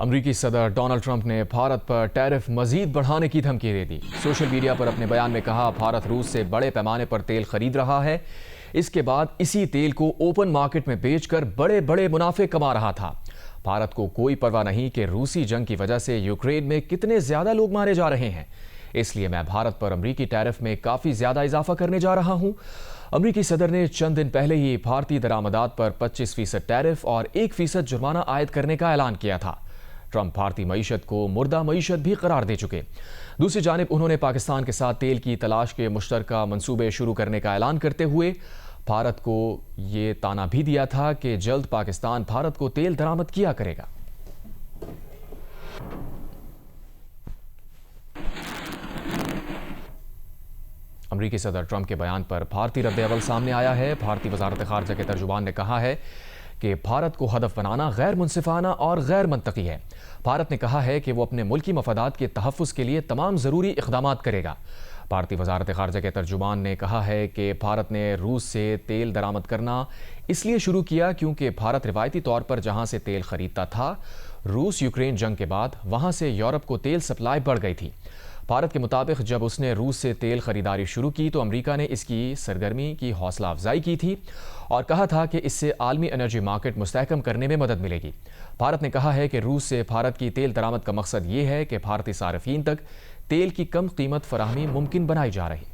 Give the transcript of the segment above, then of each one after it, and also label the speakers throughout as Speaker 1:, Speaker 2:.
Speaker 1: امریکی صدر Donald Trump نے بھارت پر ٹیرف مزید بڑھانے کی دھمکی دے دی۔ سوشل میڈیا پر اپنے بیان میں کہا بھارت روس سے بڑے پیمانے پر تیل خرید رہا ہے، اس کے بعد اسی تیل کو اوپن مارکیٹ میں بیچ کر بڑے بڑے منافع کما رہا تھا۔ بھارت کو کوئی پرواہ نہیں کہ روسی جنگ کی وجہ سے یوکرین میں کتنے زیادہ لوگ مارے جا رہے ہیں، اس لیے میں بھارت پر امریکی ٹیرف میں کافی زیادہ اضافہ کرنے جا رہا ہوں۔ امریکی صدر نے چند دن پہلے ہی بھارتی درآمدات پر 25% ٹیرف اور 1% جرمانہ عائد کرنے کا اعلان کیا تھا۔ ٹرمپ بھارتی معیشت کو مردہ معیشت بھی قرار دے چکے۔ دوسری جانب انہوں نے پاکستان کے ساتھ تیل کی تلاش کے مشترکہ منصوبے شروع کرنے کا اعلان کرتے ہوئے بھارت کو یہ تانا بھی دیا تھا کہ جلد پاکستان بھارت کو تیل درآمد کیا کرے گا۔ امریکی صدر ٹرمپ کے بیان پر بھارتی رد عمل سامنے آیا ہے۔ بھارتی وزارت خارجہ کے ترجمان نے کہا ہے کہ بھارت کو ہدف بنانا غیر منصفانہ اور غیر منطقی ہے۔ بھارت نے کہا ہے کہ وہ اپنے ملکی مفادات کے تحفظ کے لیے تمام ضروری اقدامات کرے گا۔ بھارتی وزارت خارجہ کے ترجمان نے کہا ہے کہ بھارت نے روس سے تیل درآمد کرنا اس لیے شروع کیا کیونکہ بھارت روایتی طور پر جہاں سے تیل خریدتا تھا، روس یوکرین جنگ کے بعد وہاں سے یورپ کو تیل سپلائی بڑھ گئی تھی۔ بھارت کے مطابق جب اس نے روس سے تیل خریداری شروع کی تو امریکہ نے اس کی سرگرمی کی حوصلہ افزائی کی تھی اور کہا تھا کہ اس سے عالمی انرجی مارکیٹ مستحکم کرنے میں مدد ملے گی۔ بھارت نے کہا ہے کہ روس سے بھارت کی تیل درآمد کا مقصد یہ ہے کہ بھارتی صارفین تک تیل کی کم قیمت فراہمی ممکن بنائی جا رہی۔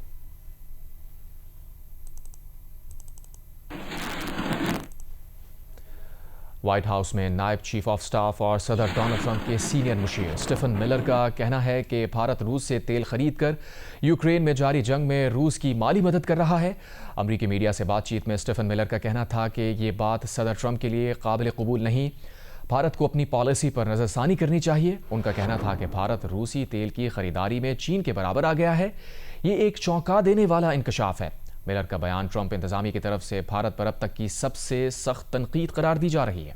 Speaker 1: وائٹ ہاؤس میں نائب چیف آف سٹاف اور صدر ڈونلڈ ٹرمپ کے سینئر مشیر اسٹیفن ملر کا کہنا ہے کہ بھارت روس سے تیل خرید کر یوکرین میں جاری جنگ میں روس کی مالی مدد کر رہا ہے۔ امریکی میڈیا سے بات چیت میں اسٹیفن ملر کا کہنا تھا کہ یہ بات صدر ٹرمپ کے لیے قابل قبول نہیں، بھارت کو اپنی پالیسی پر نظر ثانی کرنی چاہیے۔ ان کا کہنا تھا کہ بھارت روسی تیل کی خریداری میں چین کے برابر آ گیا ہے، یہ ایک چونکا دینے والا انکشاف ہے۔ ملر کا بیان ٹرمپ انتظامیہ کی طرف سے بھارت پر اب تک کی سب سے سخت تنقید قرار دی جا رہی ہے۔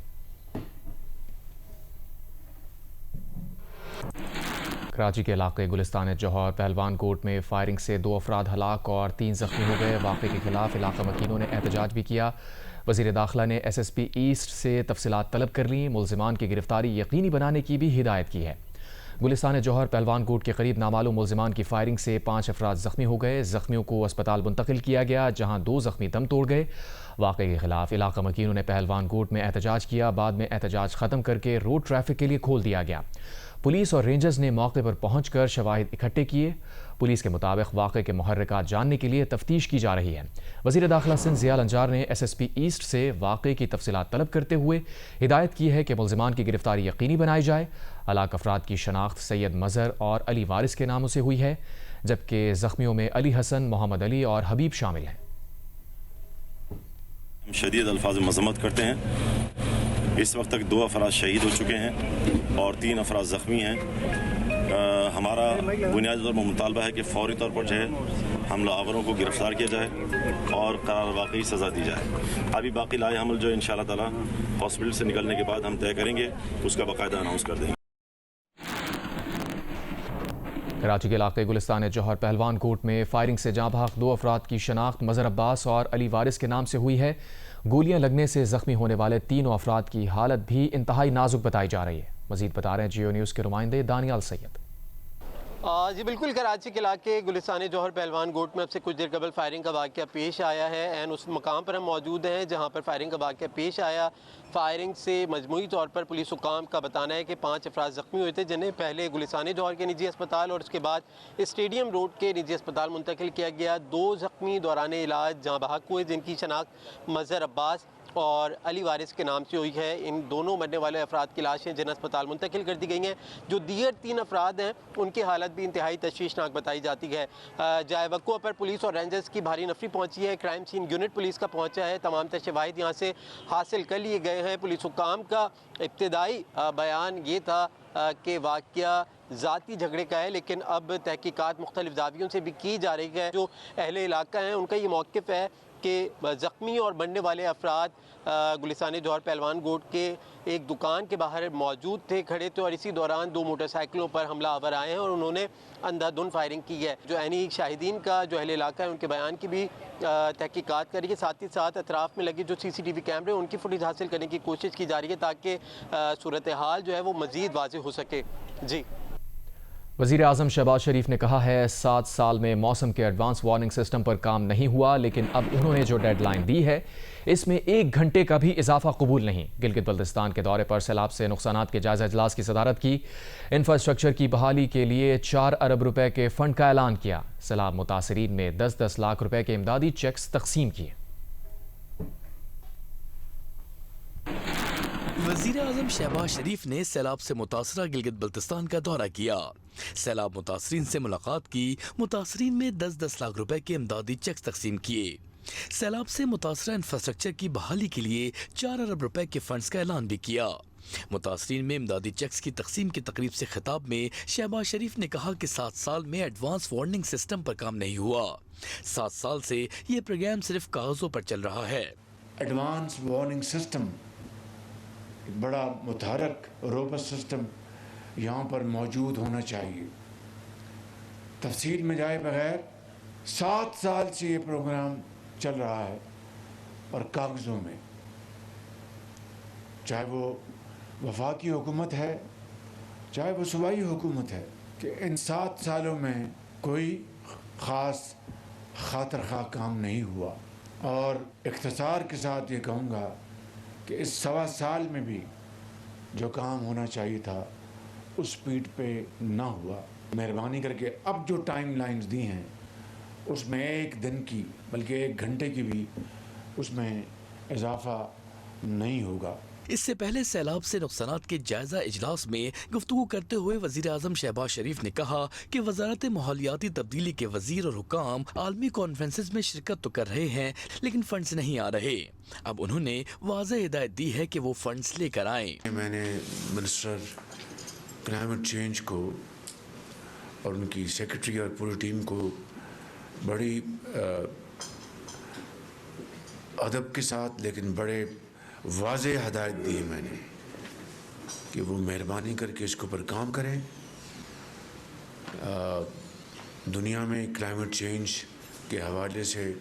Speaker 1: کراچی کے علاقے گلستان جوہر پہلوان کوٹ میں فائرنگ سے 2 افراد ہلاک اور 3 زخمی ہو گئے۔ واقعے کے خلاف علاقہ مکینوں نے احتجاج بھی کیا۔ وزیر داخلہ نے ایس ایس پی ایسٹ سے تفصیلات طلب کر لیں، ملزمان کی گرفتاری یقینی بنانے کی بھی ہدایت کی ہے۔ گلستان جوہر پہلوان کوٹ کے قریب نامعلوم ملزمان کی فائرنگ سے 5 افراد زخمی ہو گئے۔ زخمیوں کو اسپتال منتقل کیا گیا جہاں 2 زخمی دم توڑ گئے۔ واقعے کے خلاف علاقہ مکینوں نے پہلوان کوٹ میں احتجاج کیا، بعد میں احتجاج ختم کر کے روڈ ٹریفک کے لیے کھول دیا گیا۔ پولیس اور رینجرز نے موقع پر پہنچ کر شواہد اکٹھے کیے۔ پولیس کے مطابق واقعے کے محرکات جاننے کے لیے تفتیش کی جا رہی ہے۔ وزیر داخلہ سندھ ضیاء الانجار نے ایس ایس پی ایسٹ سے واقعے کی تفصیلات طلب کرتے ہوئے ہدایت کی ہے کہ ملزمان کی گرفتاری یقینی بنائی جائے۔ ہلاک افراد کی شناخت سید مظہر اور علی وارث کے ناموں سے ہوئی ہے، جبکہ زخمیوں میں علی حسن، محمد علی اور حبیب شامل ہیں۔
Speaker 2: ہم شدید الفاظ میں مذمت کرتے ہیں۔ اس وقت تک 2 افراد شہید ہو چکے ہیں اور 3 افراد زخمی ہیں۔ ہمارا بنیادی طور پر مطالبہ ہے کہ فوری طور پر جو ہے حملہ آوروں کو گرفتار کیا جائے اور قرار واقعی سزا دی جائے۔ ابھی باقی لائے حمل جو انشاءاللہ تعالی ہاسپٹل سے نکلنے کے بعد ہم طے کریں گے، اس کا باقاعدہ اناؤنس کر دیں گے۔
Speaker 1: کراچی کے علاقے گلستان جوہر پہلوان کوٹ میں فائرنگ سے جاں بحق 2 افراد کی شناخت مظہر عباس اور علی وارث کے نام سے ہوئی ہے۔ گولیاں لگنے سے زخمی ہونے والے 3 افراد کی حالت بھی انتہائی نازک بتائی جا رہی ہے۔ مزید بتا رہے ہیں جیو نیوز کے نمائندے دانیال سید۔
Speaker 3: جی بالکل، کراچی کے علاقے گلستان جوہر پہلوان گوٹ میں اب سے کچھ دیر قبل فائرنگ کا واقعہ پیش آیا ہے۔ اس مقام پر ہم موجود ہیں جہاں پر فائرنگ کا واقعہ پیش آیا۔ فائرنگ سے مجموعی طور پر پولیس حکام کا بتانا ہے کہ 5 افراد زخمی ہوئے تھے، جنہیں پہلے گلستان جوہر کے نجی اسپتال اور اس کے بعد اسٹیڈیم روڈ کے نجی اسپتال منتقل کیا گیا۔ 2 زخمی دوران علاج جاں بحق ہوئے، جن کی شناخت مظہر عباس اور علی وارث کے نام سے ہوئی ہے۔ ان دونوں مرنے والے افراد کی لاشیں جن اسپتال منتقل کر دی گئی ہیں۔ جو دیگر 3 افراد ہیں ان کی حالت بھی انتہائی تشویشناک بتائی جاتی ہے۔ جائے وقوع پر پولیس اور رینجرز کی بھاری نفری پہنچی ہے۔ کرائم سین یونٹ پولیس کا پہنچا ہے، تمام تر شواہد یہاں سے حاصل کر لیے گئے ہیں۔ پولیس حکام کا ابتدائی بیان یہ تھا کہ واقعہ ذاتی جھگڑے کا ہے، لیکن اب تحقیقات مختلف زاویوں سے بھی کی جا رہی ہے۔ جو اہل علاقہ ہیں ان کا یہ موقف ہے کہ زخمی اور بننے والے افراد گلستان جوہر پہلوان گوٹ کے ایک دکان کے باہر موجود تھے، کھڑے تھے، اور اسی دوران 2 موٹر سائیکلوں پر حملہ آور آئے ہیں اور انہوں نے اندھا دھند فائرنگ کی ہے۔ جو عینی شاہدین کا جو اہل علاقہ ہے ان کے بیان کی بھی تحقیقات کری ہے، ساتھ ہی ساتھ اطراف میں لگے جو سی سی ٹی وی کیمرے ان کی فوٹیج حاصل کرنے کی کوشش کی جا رہی ہے تاکہ صورتحال جو ہے وہ مزید واضح ہو سکے۔ جی
Speaker 1: وزیر اعظم شہباز شریف نے کہا ہے 7 سال میں موسم کے ایڈوانس وارننگ سسٹم پر کام نہیں ہوا، لیکن اب انہوں نے جو ڈیڈ لائن دی ہے اس میں 1 گھنٹے کا بھی اضافہ قبول نہیں۔ گلگت بلتستان کے دورے پر سیلاب سے نقصانات کے جائزہ اجلاس کی صدارت کی، انفراسٹرکچر کی بحالی کے لیے 4 ارب روپے کے فنڈ کا اعلان کیا، سیلاب متاثرین میں 10-10 لاکھ روپے کے امدادی چیکس تقسیم کیے۔
Speaker 4: وزیر اعظم شہباز شریف نے سیلاب سے متاثرہ گلگت بلتستان کا دورہ کیا، سیلاب متاثرین سے ملاقات کی، متاثرین میں 10-10 لاکھ روپے کے امدادی چیکس تقسیم کیے۔ سیلاب سے متاثرہ انفراسٹرکچر کی بحالی کے لیے 4 ارب روپے کے فنڈز کا اعلان بھی کیا۔ متاثرین میں امدادی چیکس کی تقسیم کی تقریب سے خطاب میں شہباز شریف نے کہا کہ 7 سال میں ایڈوانس وارننگ سسٹم پر کام نہیں ہوا، 7 سال سے یہ پروگرام صرف کاغذوں پر چل رہا ہے۔
Speaker 5: ایڈوانس وارننگ سسٹم ایک بڑا متحرک روبسٹ سسٹم یہاں پر موجود ہونا چاہیے۔ تفصیل میں جائے بغیر 7 سال سے یہ پروگرام چل رہا ہے اور کاغذوں میں، چاہے وہ وفاقی حکومت ہے چاہے وہ صوبائی حکومت ہے، کہ ان 7 سالوں میں کوئی خاص خاطر خواہ کام نہیں ہوا۔ اور اختصار کے ساتھ یہ کہوں گا کہ اس 1.25 سال میں بھی جو کام ہونا چاہیے تھا اس سپیڈ پہ نہ ہوا۔ مہربانی کر کے اب جو ٹائم لائنز دی ہیں اس میں 1 دن کی بلکہ 1 گھنٹے کی بھی اس میں اضافہ نہیں ہوگا۔
Speaker 4: اس سے پہلے سیلاب سے نقصانات کے جائزہ اجلاس میں گفتگو کرتے ہوئے وزیر اعظم شہباز شریف نے کہا کہ وزارت ماحولیاتی تبدیلی کے وزیر اور حکام عالمی کانفرنسز میں شرکت تو کر رہے ہیں لیکن فنڈز نہیں آ رہے۔ اب انہوں نے واضح ہدایت دی ہے کہ وہ فنڈز لے کر آئیں۔
Speaker 5: میں نے منسٹر کلائمیٹ چینج کو اور ان کی سیکرٹری اور پوری ٹیم کو بڑی ادب کے ساتھ لیکن بڑے واضح ہدایت دی ہے میں نے کہ وہ مہربانی کر کے اس کے اوپر کام کریں۔ دنیا میں کلائمیٹ چینج کے حوالے سے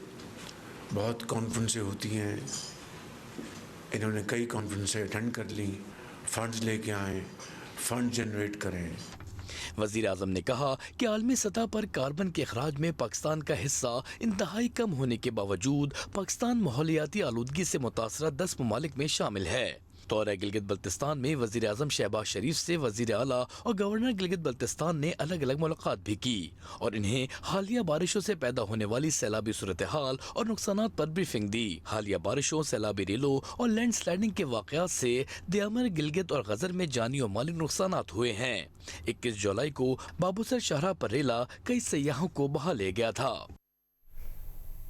Speaker 5: بہت کانفرنسیں ہوتی ہیں، انہوں نے کئی کانفرنسیں اٹینڈ کر لیں، فنڈز لے کے آئیں، فنڈ جنریٹ کریں۔
Speaker 4: وزیر اعظم نے کہا کہ عالمی سطح پر کاربن کے اخراج میں پاکستان کا حصہ انتہائی کم ہونے کے باوجود پاکستان ماحولیاتی آلودگی سے متاثرہ 10 ممالک میں شامل ہے۔ دورہ گلگت بلتستان میں وزیر اعظم شہباز شریف سے وزیر اعلیٰ اور گورنر گلگت بلتستان نے الگ الگ ملاقات بھی کی اور انہیں حالیہ بارشوں سے پیدا ہونے والی سیلابی صورتحال اور نقصانات پر بریفنگ دی۔ حالیہ بارشوں، سیلابی ریلوں اور لینڈ سلائڈنگ کے واقعات سے دیامر، گلگت اور غزر میں جانی و مالی نقصانات ہوئے ہیں۔ 21 جولائی کو بابوسر شاہراہ پر ریلا کئی سیاحوں کو بہا لے گیا تھا۔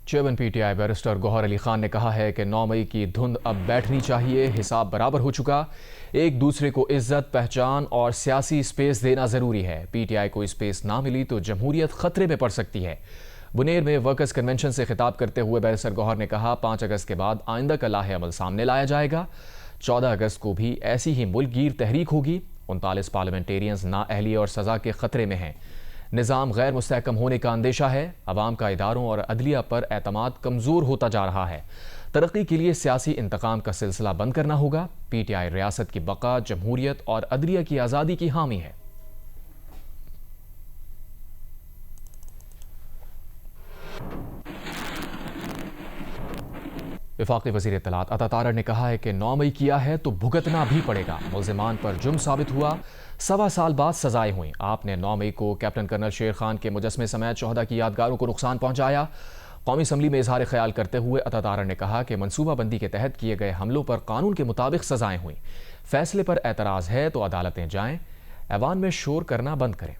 Speaker 1: Chairman P T I barrister Gohar Ali Khan نے کہا ہے کہ 9 مئی کی دھند اب بیٹھنی چاہیے، حساب برابر ہو چکا، ایک دوسرے کو عزت، پہچان اور سیاسی سپیس دینا ضروری ہے۔ پی ٹی آئی کو سپیس نہ ملی تو جمہوریت خطرے میں پڑ سکتی ہے۔ بنیر میں ورکرز کنونشن سے خطاب کرتے ہوئے بیرسٹر گوہر نے کہا 5 اگست کے بعد آئندہ کا لاہ عمل سامنے لایا جائے گا۔ 14 اگست کو بھی ایسی ہی ملک گیر تحریک ہوگی۔ 39 پارلیمنٹیرینز نااہلی اور سزا کے خطرے میں ہیں۔ نظام غیر مستحکم ہونے کا اندیشہ ہے۔ عوام کا اداروں اور عدلیہ پر اعتماد کمزور ہوتا جا رہا ہے۔ ترقی کے لیے سیاسی انتقام کا سلسلہ بند کرنا ہوگا۔ پی ٹی آئی ریاست کی بقا، جمہوریت اور عدلیہ کی آزادی کی حامی ہے۔ وفاقی وزیر اطلاعات عطا تارڑ نے کہا ہے کہ 9 مئی کیا ہے تو بھگتنا بھی پڑے گا۔ ملزمان پر جرم ثابت ہوا، 1.25 سال بعد سزائیں ہوئیں۔ آپ نے 9 مئی کو کیپٹن کرنل شیر خان کے مجسمے سمیت شہداء کی یادگاروں کو نقصان پہنچایا۔ قومی اسمبلی میں اظہار خیال کرتے ہوئے عطا تارڑ نے کہا کہ منصوبہ بندی کے تحت کیے گئے حملوں پر قانون کے مطابق سزائیں ہوئیں۔ فیصلے پر اعتراض ہے تو عدالتیں جائیں، ایوان میں شور کرنا بند کریں۔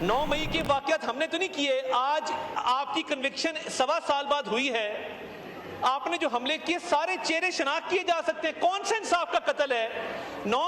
Speaker 6: 9 مئی کے واقعات ہم نے تو نہیں کیے، آج آپ کی کنوکشن 1.25 سال بعد ہوئی ہے۔ آپ نے جو حملے کیے سارے چہرے شناخت کیے جا سکتے ہیں، کون سے انصاف کا قتل ہے؟ 9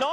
Speaker 6: 9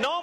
Speaker 6: 9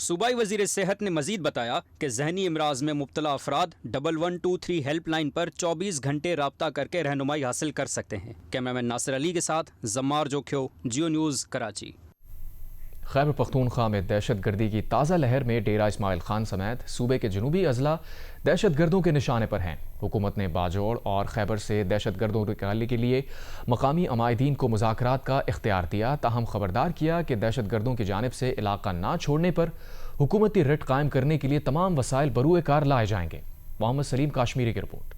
Speaker 7: صوبائی وزیر صحت نے مزید بتایا کہ ذہنی امراض میں مبتلا افراد 1123 ہیلپ لائن پر 24 گھنٹے رابطہ کر کے رہنمائی حاصل کر سکتے ہیں۔ کیمرامین ناصر علی کے ساتھ زمار جوکھیو، جیو نیوز، کراچی۔
Speaker 1: خیبر پختونخوا میں دہشت گردی کی تازہ لہر میں ڈیرہ اسماعیل خان سمیت صوبے کے جنوبی اضلاع دہشت گردوں کے نشانے پر ہیں۔ حکومت نے باجوڑ اور خیبر سے دہشت گردوں کو نکالنے کے لیے مقامی عمائدین کو مذاکرات کا اختیار دیا، تاہم خبردار کیا کہ دہشت گردوں کی جانب سے علاقہ نہ چھوڑنے پر حکومتی رٹ قائم کرنے کے لیے تمام وسائل بروئے کار لائے جائیں گے۔ محمد سلیم کاشمیری کی report.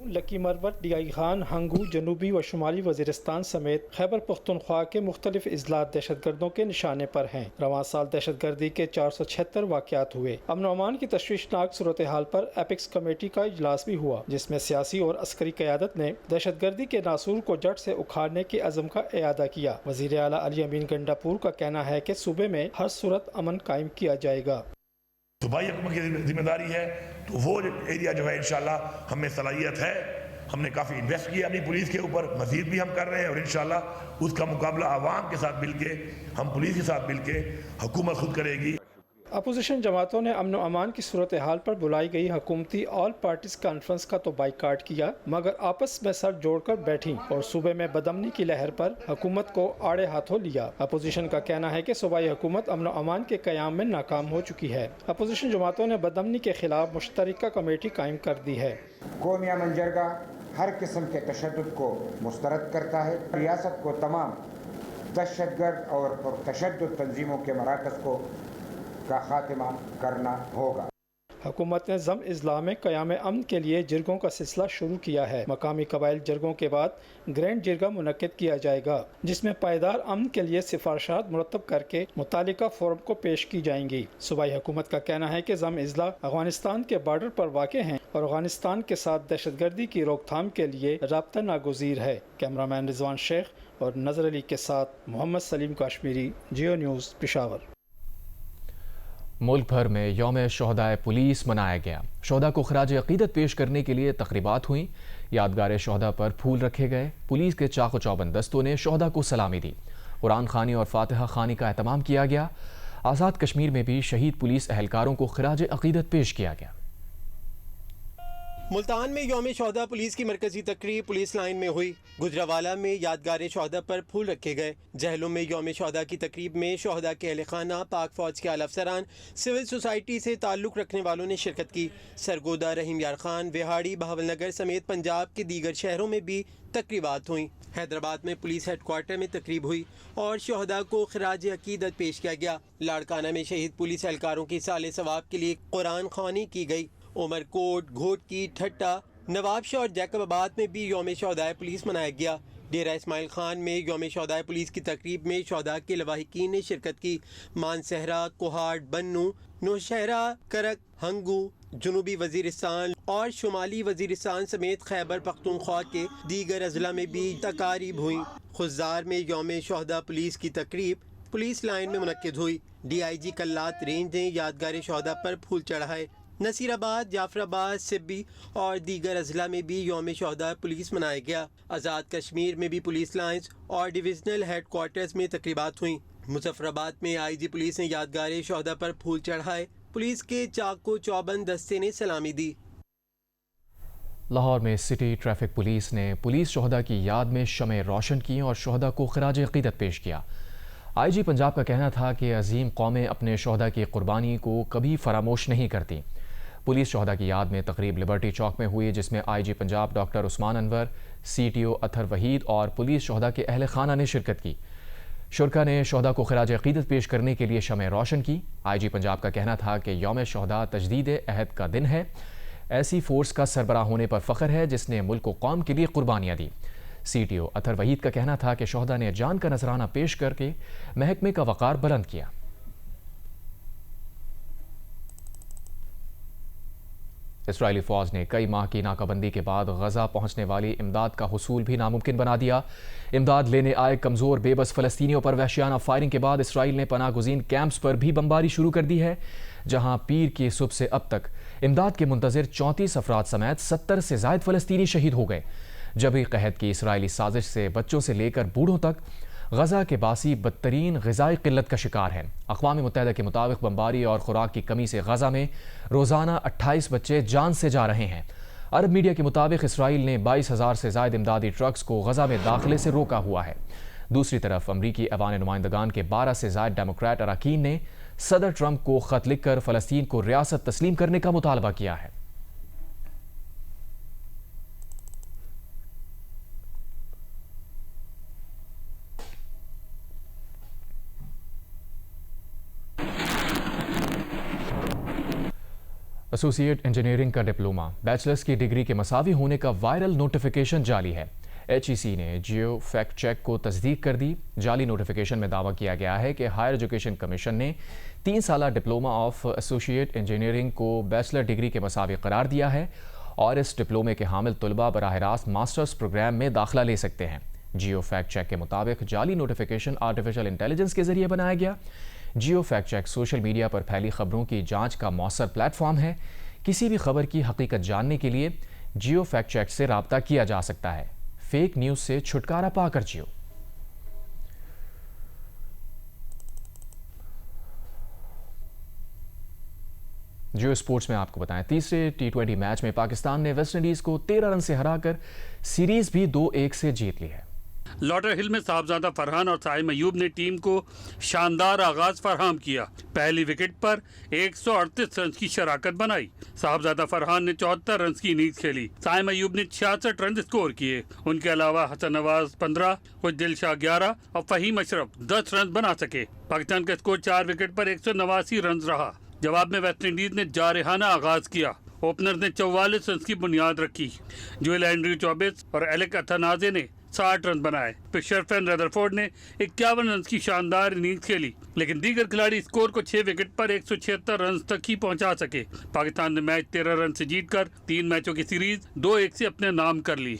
Speaker 8: Lucky Marwat, D I Khan, Hangu, جنوبی و شمالی وزیرستان سمیت خیبر پختونخوا کے مختلف اضلاع دہشت گردوں کے نشانے پر ہیں۔ رواں سال دہشت گردی کے 476 واقعات ہوئے۔ امن و امان کی تشویشناک صورتحال پر ایپکس کمیٹی کا اجلاس بھی ہوا، جس میں سیاسی اور عسکری قیادت نے دہشت گردی کے ناسور کو جڑ سے اکھاڑنے کے عزم کا اعادہ کیا۔ وزیر اعلیٰ علی امین گنڈاپور کا کہنا ہے کہ صوبے میں ہر صورت امن قائم کیا جائے گا۔
Speaker 9: صوبائی حکومت کی ذمہ داری ہے، تو وہ ایریا جو ہے انشاءاللہ ہمیں صلاحیت ہے، ہم نے کافی انویسٹ کیا اپنی پولیس کے اوپر، مزید بھی ہم کر رہے ہیں، اور انشاءاللہ اس کا مقابلہ عوام کے ساتھ مل کے، ہم پولیس کے ساتھ مل کے حکومت خود کرے گی۔
Speaker 8: اپوزیشن جماعتوں نے امن و امان کی صورتحال پر بلائی گئی حکومتی آل پارٹیز کانفرنس کا تو بائیکاٹ کیا، مگر آپس میں سر جوڑ کر بیٹھیں اور صوبے میں بدامنی کی لہر پر حکومت کو آڑے ہاتھوں لیا۔ اپوزیشن کا کہنا ہے کہ صوبائی حکومت امن و امان کے قیام میں ناکام ہو چکی ہے۔ اپوزیشن جماعتوں نے بدامنی کے خلاف مشترکہ کمیٹی قائم کر دی ہے۔
Speaker 10: قومی امن جرگہ ہر قسم کے تشدد کو مسترد کرتا ہے۔ ریاست کو تمام دہشت گرد اور تشدد تنظیموں کے مراکز کا خاتمہ کرنا ہوگا۔
Speaker 8: حکومت نے ضم اضلاع میں قیام امن کے لیے جرگوں کا سلسلہ شروع کیا ہے۔ مقامی قبائل جرگوں کے بعد گرینڈ جرگہ منعقد کیا جائے گا، جس میں پائیدار امن کے لیے سفارشات مرتب کر کے متعلقہ فورم کو پیش کی جائیں گی۔ صوبائی حکومت کا کہنا ہے کہ ضم اضلاع افغانستان کے بارڈر پر واقع ہیں اور افغانستان کے ساتھ دہشت گردی کی روک تھام کے لیے رابطہ ناگزیر ہے۔ کیمرامین رضوان شیخ اور نظر علی کے ساتھ محمد سلیم کاشمیری، جیو نیوز، پشاور۔
Speaker 1: ملک بھر میں یوم شہدائے پولیس منایا گیا۔ شہداء کو خراج عقیدت پیش کرنے کے لیے تقریبات ہوئیں، یادگار شہداء پر پھول رکھے گئے۔ پولیس کے چاق و چوبند دستوں نے شہداء کو سلامی دی، قرآن خوانی اور فاتحہ خوانی کا اہتمام کیا گیا۔ آزاد کشمیر میں بھی شہید پولیس اہلکاروں کو خراج عقیدت پیش کیا گیا۔
Speaker 3: ملتان میں یوم شہداء پولیس کی مرکزی تقریب پولیس لائن میں ہوئی۔ گجرانوالہ میں یادگار شہداء پر پھول رکھے گئے۔ جہلم میں یوم شہداء کی تقریب میں شہداء کے اہل خانہ، پاک فوج کے اعلی افسران، سول سوسائٹی سے تعلق رکھنے والوں نے شرکت کی۔ سرگودا، رحیم یار خان، وہاڑی، بہاول نگر سمیت پنجاب کے دیگر شہروں میں بھی تقریبات ہوئیں۔ حیدرآباد میں پولیس ہیڈ کوارٹر میں تقریب ہوئی اور شہداء کو خراج عقیدت پیش کیا گیا۔ لاڑکانہ میں شہید پولیس اہلکاروں کی سال ثواب کے لیے قرآن خوانی کی گئی۔ عمر کوٹ، گھوٹکی، ٹھٹا، نواب شاہ اور جیکب آباد میں بھی یوم شہداء پولیس منایا گیا۔ ڈیرہ اسماعیل خان میں یوم شہداء پولیس کی تقریب میں شہداء کے لواحقین نے شرکت کی۔ مانسہرہ، کوہاٹ، بنو، نوشہرہ، کرک، ہنگو، جنوبی وزیرستان اور شمالی وزیرستان سمیت خیبر پختونخوا کے دیگر اضلاع میں بھی تقاریب ہوئیں۔ خضار میں یوم شہداء پولیس کی تقریب پولیس لائن میں منعقد ہوئی۔ D I G Kalat range نے یادگار شہداء پر پھول چڑھائے۔ نصیر آباد، جعفر آباد، سبی اور دیگر اضلاع میں بھی یوم شہداء پولیس منایا گیا۔ آزاد کشمیر میں بھی پولیس لائنز اور ڈویژنل ہیڈ کوارٹرز میں تقریبات ہوئیں۔ مظفر آباد میں آئی جی پولیس نے یادگار شہداء پر پھول چڑھائے۔ پولیس کے چاق و چوبند دستے نے سلامی دی۔
Speaker 1: لاہور میں سٹی ٹریفک پولیس نے پولیس شہداء کی یاد میں شمع روشن کی اور شہداء کو خراج عقیدت پیش کیا۔ آئی جی پنجاب کا کہنا تھا کہ عظیم قومیں اپنے شہداء کی قربانی کو کبھی فراموش نہیں کرتی۔ پولیس شہداء کی یاد میں تقریب لبرٹی چوک میں ہوئی، جس میں آئی جی پنجاب ڈاکٹر عثمان انور، سی ٹی او اطہر وحید اور پولیس شہداء کے اہل خانہ نے شرکت کی۔ شرکا نے شہداء کو خراج عقیدت پیش کرنے کے لیے شمع روشن کی۔ آئی جی پنجاب کا کہنا تھا کہ یوم شہداء تجدید عہد کا دن ہے، ایسی فورس کا سربراہ ہونے پر فخر ہے جس نے ملک و قوم کے لیے قربانیاں دی۔ سی ٹی او اطہر وحید کا کہنا تھا کہ شہداء نے جان کا نذرانہ پیش کر کے محکمے کا وقار بلند کیا۔ اسرائیلی فوج نے کئی ماہ کی ناکہ بندی کے بعد غزہ پہنچنے والی امداد کا حصول بھی ناممکن بنا دیا۔ امداد لینے آئے کمزور بے بس فلسطینیوں پر وحشیانہ فائرنگ کے بعد اسرائیل نے پناہ گزین کیمپس پر بھی بمباری شروع کر دی ہے، جہاں پیر کی صبح سے اب تک امداد کے منتظر 34 افراد سمیت 70 سے زائد فلسطینی شہید ہو گئے۔ جبری قحط کی اسرائیلی سازش سے بچوں سے لے کر بوڑھوں تک غزہ کے باسی بدترین غذائی قلت کا شکار ہیں۔ اقوام متحدہ کے مطابق بمباری اور خوراک کی کمی سے غزہ میں روزانہ 28 بچے جان سے جا رہے ہیں۔ عرب میڈیا کے مطابق اسرائیل نے 22,000 سے زائد امدادی ٹرکس کو غزہ میں داخلے سے روکا ہوا ہے۔ دوسری طرف امریکی ایوان نمائندگان کے 12 سے زائد ڈیموکریٹ اراکین نے صدر ٹرمپ کو خط لکھ کر فلسطین کو ریاست تسلیم کرنے کا مطالبہ کیا ہے۔ ایسوسی ایٹ انجینئرنگ کا ڈپلوما بیچلرز کی ڈگری کے مساوی ہونے کا وائرل نوٹیفیکیشن جعلی ہے۔ ایچ ای سی نے جیو فیکٹ چیک کو تصدیق کر دی۔ جعلی نوٹیفیکیشن میں دعویٰ کیا گیا ہے کہ ہائر ایجوکیشن کمیشن نے 3 سالہ ڈپلوما آف ایسوسی ایٹ انجینئرنگ کو بیچلر ڈگری کے مساوی قرار دیا ہے اور اس ڈپلومے کے حامل طلباء براہ راست ماسٹرز پروگرام میں داخلہ لے سکتے ہیں۔ جیو فیکٹ چیک کے مطابق جعلی نوٹیفیکیشن آرٹیفیشل انٹیلیجنس کے ذریعے بنایا گیا۔ Geo fact check social media پر پھیلی خبروں کی جانچ کا مؤثر پلیٹ فارم ہے۔ کسی بھی خبر کی حقیقت جاننے کے لیے جیو فیکٹ چیک سے رابطہ کیا جا سکتا ہے۔ فیک نیوز سے چھٹکارا پا کر جیو۔ جیو اسپورٹس میں آپ کو بتائیں، تیسرے T20 میچ میں پاکستان نے ویسٹ انڈیز کو 13 رن سے ہرا کر سیریز بھی 2-1 سے جیت لی ہے۔
Speaker 11: لاٹر ہل میں صاحبزادہ فرحان اور سائم ایوب نے ٹیم کو شاندار آغاز فراہم کیا۔ پہلی وکٹ پر 138 رنز کی شراکت بنائی۔ صاحبزادہ فرحان نے 74 رنز کی اننگز کھیلی۔ سائم ایوب نے 66 رنز اسکور کیے۔ ان کے علاوہ حسن نواز 15، خوشدل شاہ 11 اور فہیم اشرف 10 رنز بنا سکے۔ پاکستان کا اسکور 4 وکٹ پر 189 رنز رہا۔ جواب میں ویسٹ انڈیز نے جارحانہ آغاز کیا۔ اوپنر نے 44 رنز کی بنیاد رکھی۔ جویل اینڈریو 24 اور ایلک اتھانازے نے 60 رن بنائے۔ پھر شرفین ردرفورڈ نے 51 رنز کی شاندار اننگز کھیلی، لیکن دیگر کھلاڑی اسکور کو 6 وکٹ پر 176 رنز تک ہی پہنچا سکے۔ پاکستان نے میچ 13 رن سے جیت کر 3 میچوں کی سیریز 2-1 سے اپنے نام کر لی۔